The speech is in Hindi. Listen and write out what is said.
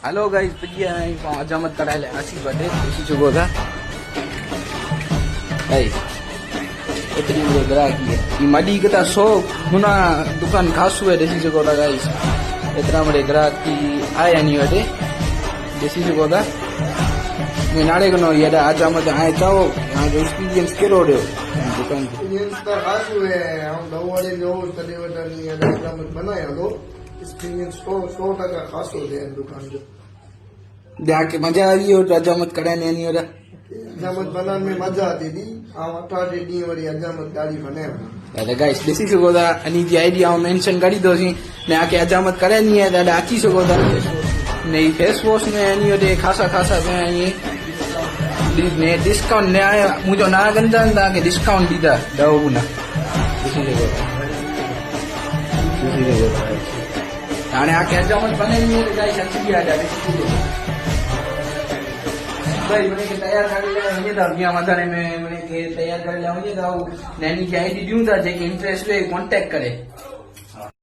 हेलो गाइस भैया अजामत कराए आसी बर्थडे इसी चुको था गाइस इतनी बड़ी ग्राहकी है ये मडी कता 100 गुना दुकान खासु है देसी चुको था गाइस इतना बड़े ग्राहक की आया नहीं वटे देसी चुको था मैं नाड़े कनो ये अजामत आए चाहो यहाँ जो एक्सपीरियंस केरो रहो दुकान एक्सपीरियंस तो खासु है हम दवाड़े जो तदे वटनी अजामत बनाया तो एक्सपीरियंस 100% खासु है दुकान जो जाके मजा आई हो अजामत कराने नहीं हो रहा अजामत बनाने में मजा आती थी हम 18 डी वाली अजामत गाड़ी बनाया दादा गाइस ॾिसी सघो था अनी जी आईडी आऊं मेंशन करी दोसीं ने आके अजामत करानी है दादा अची सघो था नई फेस वॉश में अनी होते खासा पिया इएं ने डिस्काउंट ने आया मुंहिंजो ना कंदा आहिनि तव्हांखे डिस्काउंट ॾींदा 10 गुना ॾिसी सघो था हाणे आके अजामत बनानी है गाइस अची विया ॾिसी सघो भाई मैंने के तैयार कर लिया वञे था अॻियां वधण में मैंने के तैयार करे लाइ वञे था नैनी जी आईडी ॾियूं था जेके इंट्रेस्ट हुए कॉन्टेक्ट करे